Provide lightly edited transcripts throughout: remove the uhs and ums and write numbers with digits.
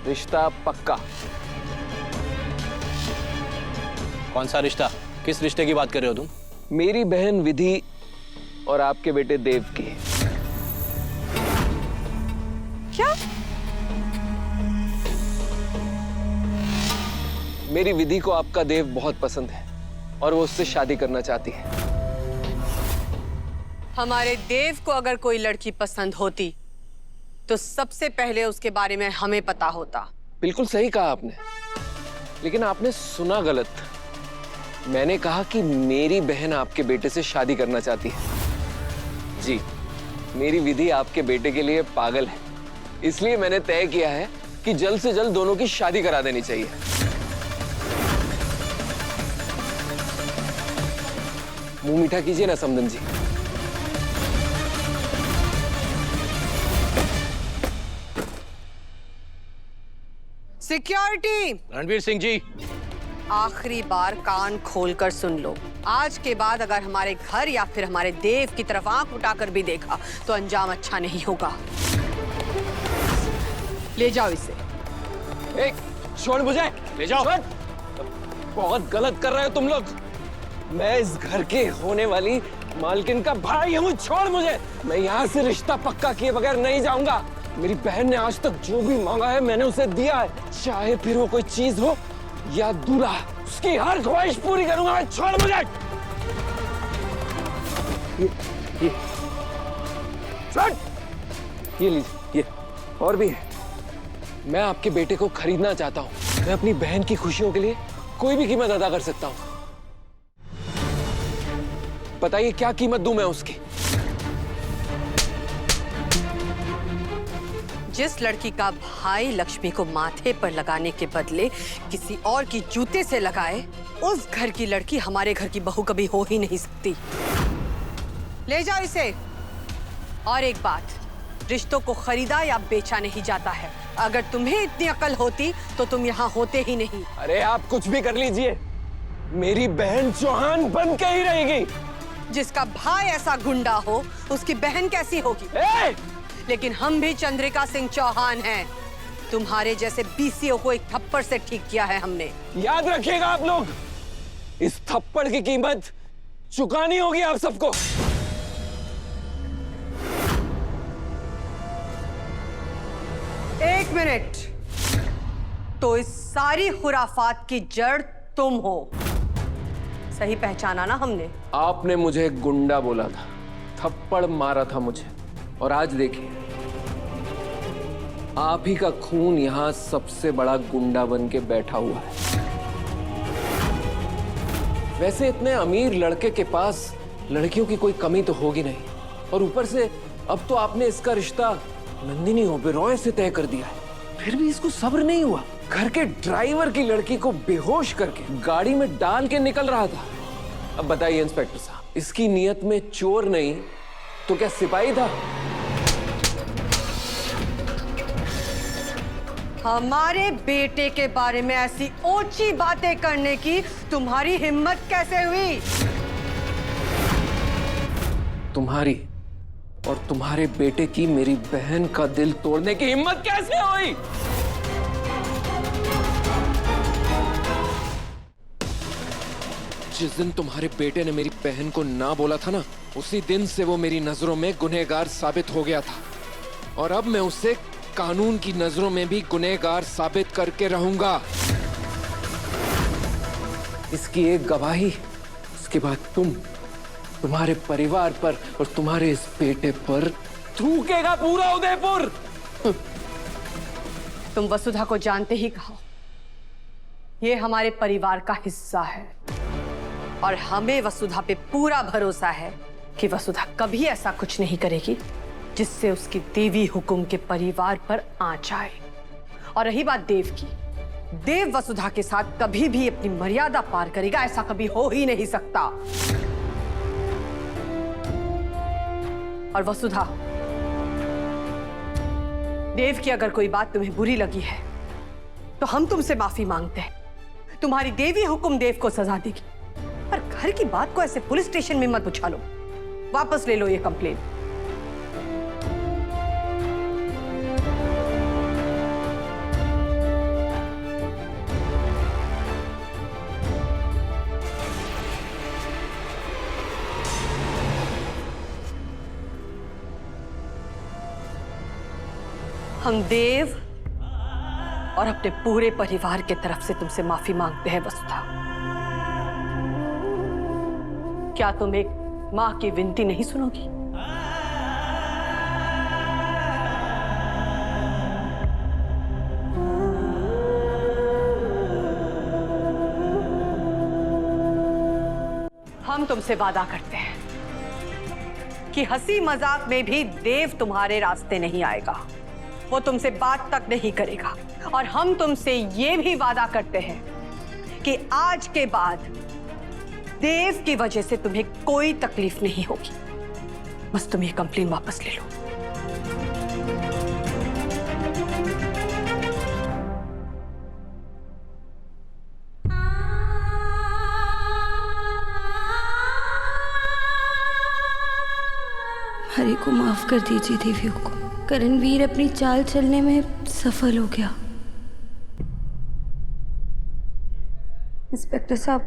रिश्ता पक्का। कौन सा रिश्ता? किस रिश्ते की बात कर रहे हो तुम? मेरी बहन विधि और आपके बेटे देव की। क्या? मेरी विधि को आपका देव बहुत पसंद है और वो उससे शादी करना चाहती है। हमारे देव को अगर कोई लड़की पसंद होती तो सबसे पहले उसके बारे में हमें पता होता। बिल्कुल सही कहा आपने, लेकिन आपने सुना गलत। मैंने कहा कि मेरी बहन आपके बेटे से शादी करना चाहती है। जी, मेरी विधि आपके बेटे के लिए पागल है, इसलिए मैंने तय किया है कि जल्द से जल्द दोनों की शादी करा देनी चाहिए। मुंह मीठा कीजिए ना समदन जी। सिक्योरिटी, रणवीर सिंह जी। आखिरी बार कान खोलकर सुन लो। आज के बाद अगर हमारे घर या फिर हमारे देव की तरफ आंख उठाकर भी देखा तो अंजाम अच्छा नहीं होगा। ले जाओ इसे। छोड़ मुझे, ले जाओ। छोड़। बहुत गलत कर रहे हो तुम लोग। मैं इस घर के होने वाली मालकिन का भाई हूँ। छोड़ मुझे। मैं यहाँ से रिश्ता पक्का किए बगैर नहीं जाऊंगा। मेरी बहन ने आज तक जो भी मांगा है मैंने उसे दिया है, चाहे फिर वो कोई चीज हो या दूल्हा, उसकी हर ख्वाहिश पूरी करूंगा मैं। छोड़ मुझे। ये छोड़। ये लीजिए, ये और भी है। मैं आपके बेटे को खरीदना चाहता हूँ। मैं अपनी बहन की खुशियों के लिए कोई भी कीमत अदा कर सकता हूँ। बताइए क्या कीमत दूं मैं उसकी? जिस लड़की का भाई लक्ष्मी को माथे पर लगाने के बदले किसी और की जूते से लगाए, उस घर की लड़की हमारे घर की बहू कभी हो ही नहीं सकती। ले जाओ इसे। और एक बात, रिश्तों को खरीदा या बेचा नहीं जाता है। अगर तुम्हें इतनी अकल होती तो तुम यहाँ होते ही नहीं। अरे आप कुछ भी कर लीजिए, मेरी बहन चौहान बन के ही रहेगी। जिसका भाई ऐसा गुंडा हो उसकी बहन कैसी होगी? लेकिन हम भी चंद्रिका सिंह चौहान हैं। तुम्हारे जैसे बीसीओ को एक थप्पड़ से ठीक किया है हमने। याद रखिएगा आप लोग, इस थप्पड़ की कीमत चुकानी होगी आप सबको। एक मिनट। तो इस सारी खुराफात की जड़ तुम हो, सही पहचाना ना हमने? आपने मुझे गुंडा बोला था, थप्पड़ मारा था मुझे, और आज देखिए आप ही का खून यहां सबसे बड़ा गुंडा बन के बैठा हुआ है। वैसे इतने अमीर लड़के के पास लड़कियों की कोई कमी तो होगी नहीं, और ऊपर से अब तो आपने इसका रिश्ता नंदिनी ओबेरॉय से तय कर दिया है। फिर भी इसको सब्र नहीं हुआ। घर के ड्राइवर की लड़की को बेहोश करके गाड़ी में डाल के निकल रहा था। अब बताइए इंस्पेक्टर साहब, इसकी नीयत में चोर नहीं तो क्या सिपाही था? हमारे बेटे के बारे में ऐसी ऊंची बातें करने की तुम्हारी हिम्मत कैसे हुई? तुम्हारी और तुम्हारे बेटे की मेरी बहन का दिल तोड़ने की हिम्मत कैसे हुई? जिस दिन तुम्हारे बेटे ने मेरी बहन को ना बोला था ना, उसी दिन से वो मेरी नजरों में गुनहगार साबित हो गया था, और अब मैं उसे कानून की नजरों में भी गुनहगार साबित करके रहूंगा। इसकी एक गवाही, उसके बाद तुम्हारे परिवार पर और तुम्हारे इस बेटे पर थूकेगा पूरा उदयपुर। तुम वसुधा को जानते ही कहो, ये हमारे परिवार का हिस्सा है, और हमें वसुधा पे पूरा भरोसा है कि वसुधा कभी ऐसा कुछ नहीं करेगी जिससे उसकी देवी हुकुम के परिवार पर आंच आए। और रही बात देव की, देव वसुधा के साथ कभी भी अपनी मर्यादा पार करेगा, ऐसा कभी हो ही नहीं सकता। और वसुधा, देव की अगर कोई बात तुम्हें बुरी लगी है तो हम तुमसे माफी मांगते हैं। तुम्हारी देवी हुकुम देव को सजा देगी, पर घर की बात को ऐसे पुलिस स्टेशन में मत उछालो। वापस ले लो ये कंप्लेन। हम देव और अपने पूरे परिवार के तरफ से तुमसे माफी मांगते हैं वसुधा। क्या तुम एक मां की विनती नहीं सुनोगी? हम तुमसे वादा करते हैं कि हंसी मजाक में भी देव तुम्हारे रास्ते नहीं आएगा, वो तुमसे बात तक नहीं करेगा। और हम तुमसे ये भी वादा करते हैं कि आज के बाद देव की वजह से तुम्हें कोई तकलीफ नहीं होगी। बस तुम ये कंप्लेन वापस ले लो। हरि को माफ कर दीजिए देवियों को। करणवीर अपनी चाल चलने में सफल हो गया। इंस्पेक्टर साहब,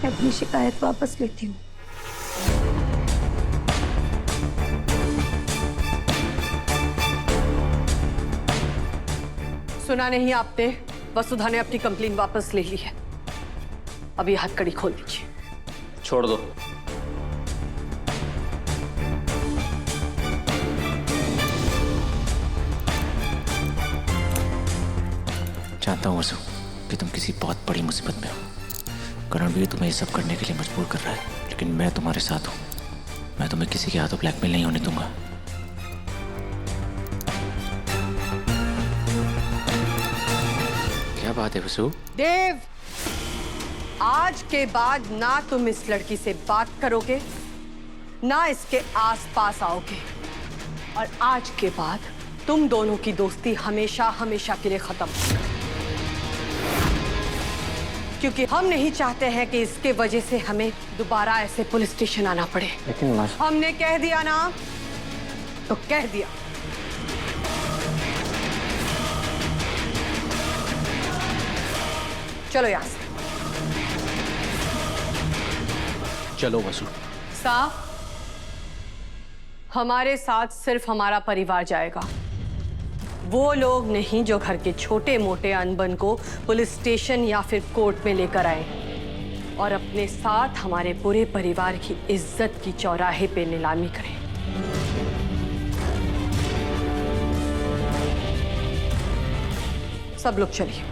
मैं अपनी शिकायत वापस लेती हूँ। सुना नहीं आपने? वसुधा ने अपनी कंप्लेन वापस ले ली है। अभी हथकड़ी खोल दीजिए। छोड़ दो। जानता हूँ वसु कि तुम किसी बहुत बड़ी मुसीबत में हो। करणवीर तुम्हें ये सब करने के लिए मजबूर कर रहा है, लेकिन मैं तुम्हारे साथ हूँ। मैं तुम्हें किसी के हाथों ब्लैकमेल नहीं होने दूंगा। क्या बात है वसु? देव, आज के बाद ना तुम इस लड़की से बात करोगे, ना इसके आसपास आओगे। और आज के बाद तुम दोनों की दोस्ती हमेशा हमेशा के लिए खत्म। क्योंकि हम नहीं चाहते हैं कि इसके वजह से हमें दोबारा ऐसे पुलिस स्टेशन आना पड़े। लेकिन हमने कह दिया ना, तो कह दिया। चलो यहां से। चलो वसु। साहब, हमारे साथ सिर्फ हमारा परिवार जाएगा। वो लोग नहीं जो घर के छोटे मोटे अनबन को पुलिस स्टेशन या फिर कोर्ट में लेकर आए और अपने साथ हमारे पूरे परिवार की इज्जत की चौराहे पे नीलामी करें। सब लोग चलिए।